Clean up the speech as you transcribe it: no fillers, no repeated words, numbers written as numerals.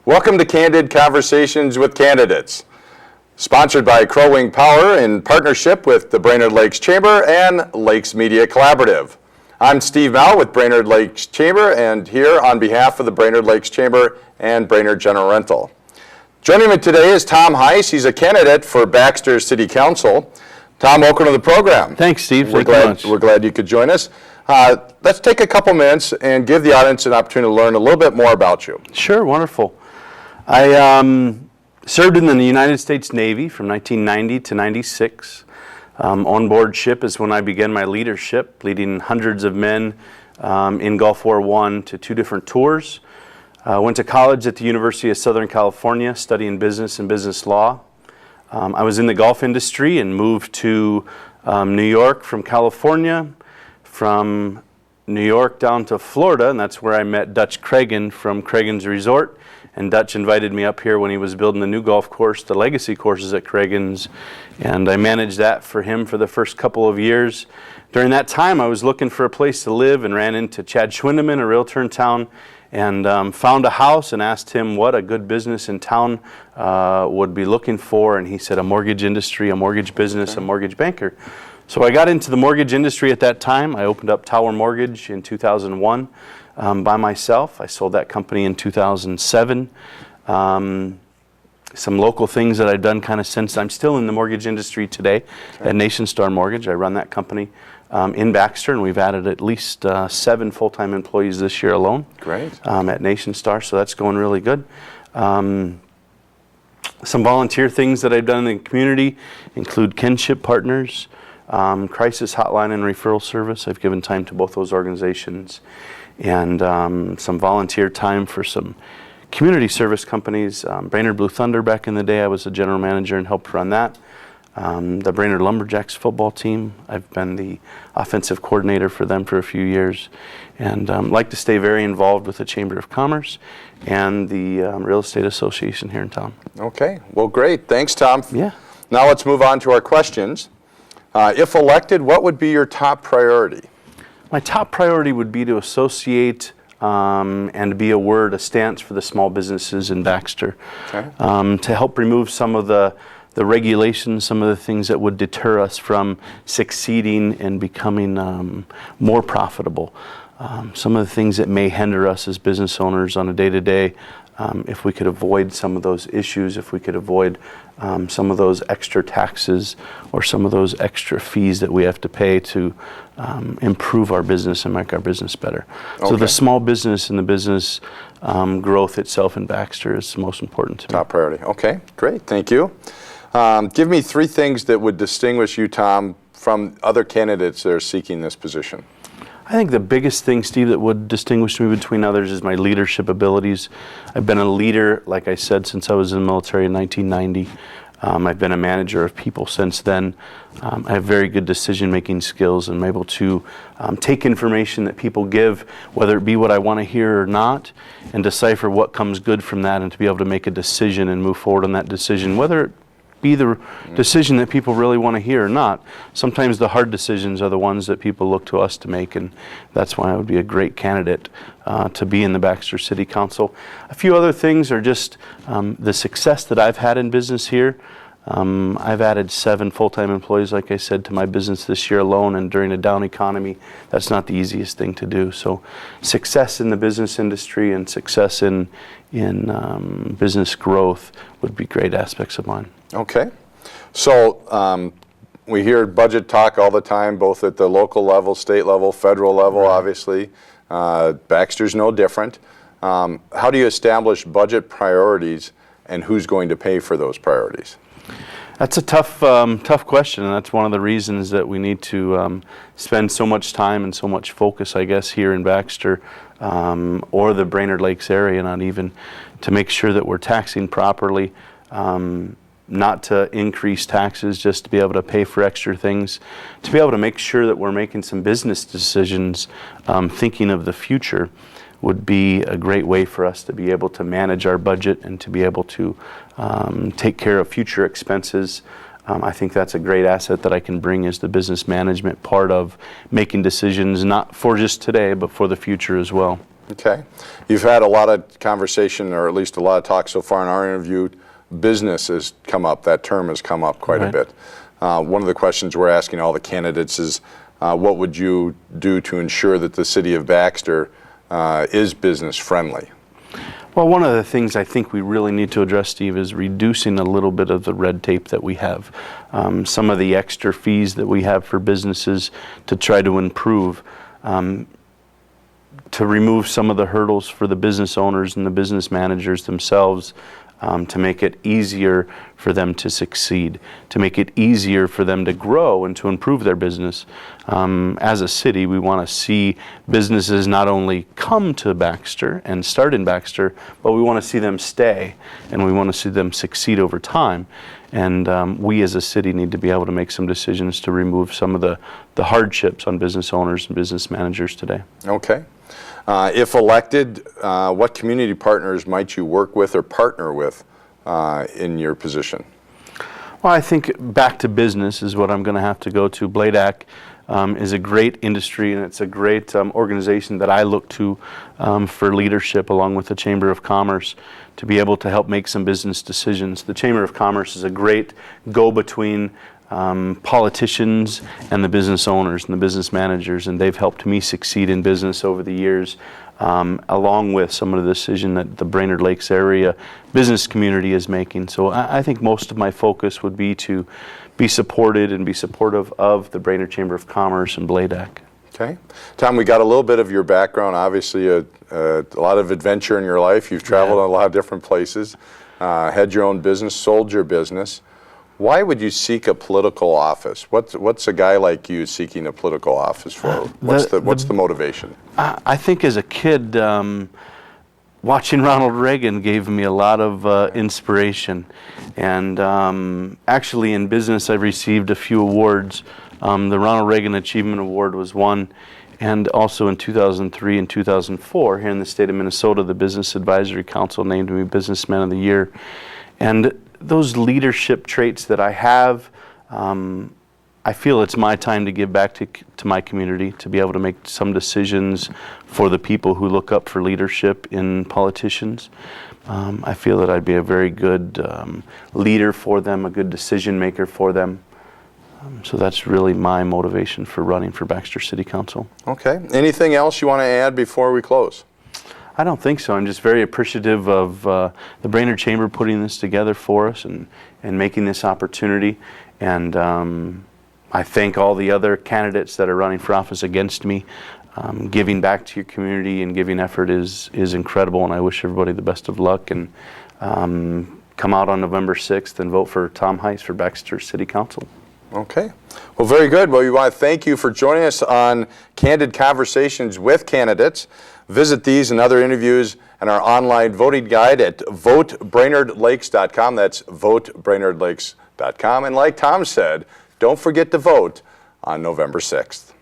Welcome to Candid Conversations with Candidates, sponsored by Crow Wing Power in partnership with the Brainerd Lakes Chamber and Lakes Media Collaborative. I'm Steve Mell with Brainerd Lakes Chamber, and here on behalf of the Brainerd Lakes Chamber and Brainerd General Rental. Joining me today is Tom Hice. He's a candidate for Baxter City Council. Tom, welcome to the program. Thanks, Steve. We're glad you could join us. Let's take a couple minutes and give the audience an opportunity to learn a little bit more about you. Sure, wonderful. I served in the United States Navy from 1990 to 96. On-board ship is when I began my leadership, leading hundreds of men in Gulf War I to 2 different tours. Went to college at the University of Southern California, studying business and business law. I was in the golf industry and moved to New York from California, from New York down to Florida, and that's where I met Dutch Cragen from Cragen's Resort. And Dutch invited me up here when he was building the new golf course, the legacy courses at Cragen's, and I managed that for him for the first couple of years. During that time, I was looking for a place to live and ran into Chad Schwindeman, a realtor in town, and found a house and asked him what a good business in town would be looking for, and he said a mortgage industry, a mortgage business, a mortgage banker. So I got into the mortgage industry at that time. I opened up Tower Mortgage in 2001 by myself. I sold that company in 2007. Some local things that I've done kind of since. I'm still in the mortgage industry today at Nation Star Mortgage. I run that company in Baxter, and we've added at least 7 full-time employees this year alone. Great. At Nation Star, so that's going really good. Some volunteer things that I've done in the community include kinship partners, crisis hotline and referral service. I've given time to both those organizations, and some volunteer time for some community service companies. Brainerd Blue Thunder, back in the day, I was a general manager and helped run that. The Brainerd Lumberjacks football team, I've been the offensive coordinator for them for a few years, and like to stay very involved with the Chamber of Commerce and the Real Estate Association here in town. Okay, well, great. Thanks, Tom. Yeah. Now let's move on to our questions. If elected, what would be your top priority? My top priority would be to associate and be a stance for the small businesses in Baxter, to help remove some of the regulations, some of the things that would deter us from succeeding and becoming more profitable. Some of the things that may hinder us as business owners on a day-to-day, if we could avoid some of those issues, if we could avoid some of those extra taxes or some of those extra fees that we have to pay to improve our business and make our business better. Okay. So the small business and the business growth itself in Baxter is most important to me. Top priority. Okay, great. Thank you. Give me 3 things that would distinguish you, Tom, from other candidates that are seeking this position. I think the biggest thing, Steve, that would distinguish me between others is my leadership abilities. I've been a leader, like I said, since I was in the military in 1990. I've been a manager of people since then. I have very good decision-making skills, and I'm able to take information that people give, whether it be what I want to hear or not, and decipher what comes good from that, and to be able to make a decision and move forward on that decision, whether it be the decision that people really want to hear or not. Sometimes the hard decisions are the ones that people look to us to make, and that's why I would be a great candidate to be in the Baxter City Council. A few other things are just the success that I've had in business here. I've added 7 full-time employees, like I said, to my business this year alone, and during a down economy, that's not the easiest thing to do. So success in the business industry and success in business growth would be great aspects of mine. Okay. So we hear budget talk all the time, both at the local level, state level, federal level, obviously. Baxter's no different. How do you establish budget priorities, and who's going to pay for those priorities? That's a tough question, and that's one of the reasons that we need to spend so much time and so much focus, I guess, here in Baxter or the Brainerd Lakes area, not even, to make sure that we're taxing properly, not to increase taxes just to be able to pay for extra things, to be able to make sure that we're making some business decisions thinking of the future would be a great way for us to be able to manage our budget and to be able to take care of future expenses. I think that's a great asset that I can bring as the business management part of making decisions, not for just today, but for the future as well. Okay. You've had a lot of conversation, or at least a lot of talk so far in our interview. Business has come up. That term has come up quite a bit. One of the questions we're asking all the candidates is, what would you do to ensure that the city of Baxter is business friendly? Well, one of the things I think we really need to address, Steve, is reducing a little bit of the red tape that we have. Some of the extra fees that we have for businesses to try to improve, to remove some of the hurdles for the business owners and the business managers themselves, to make it easier for them to succeed, to make it easier for them to grow and to improve their business. As a city, we want to see businesses not only come to Baxter and start in Baxter, but we want to see them stay, and we want to see them succeed over time. And we as a city need to be able to make some decisions to remove some of the hardships on business owners and business managers today. Okay. If elected, what community partners might you work with or partner with in your position? Well, I think back to business is what I'm going to have to go to. Brainerd is a great industry, and it's a great organization that I look to for leadership, along with the Chamber of Commerce, to be able to help make some business decisions. The Chamber of Commerce is a great go-between politicians and the business owners and the business managers, and they've helped me succeed in business over the years, along with some of the decision that the Brainerd Lakes area business community is making. So I think most of my focus would be to be supported and be supportive of the Brainerd Chamber of Commerce and Brainerd. Okay. Tom, we got a little bit of your background, obviously a lot of adventure in your life. You've traveled a lot of different places, had your own business, sold your business. Why would you seek a political office? What's a guy like you seeking a political office for? What's the motivation? I think as a kid, watching Ronald Reagan gave me a lot of inspiration. And actually in business, I've received a few awards. The Ronald Reagan Achievement Award was one. And also in 2003 and 2004, here in the state of Minnesota, the Business Advisory Council named me Businessman of the Year. And those leadership traits that I have, I feel it's my time to give back to my community, to be able to make some decisions for the people who look up for leadership in politicians. I feel that I'd be a very good leader for them, a good decision maker for them. So that's really my motivation for running for Baxter City Council. Okay. Anything else you want to add before we close? I don't think so. I'm just very appreciative of the Brainerd Chamber putting this together for us and making this opportunity. And I thank all the other candidates that are running for office against me. Giving back to your community and giving effort is incredible, and I wish everybody the best of luck. And come out on November 6th and vote for Tom Hice for Baxter City Council. Okay. Well, very good. Well, we want to thank you for joining us on Candid Conversations with Candidates. Visit these and other interviews and our online voting guide at votebrainerdlakes.com. That's votebrainerdlakes.com. And like Tom said, don't forget to vote on November 6th.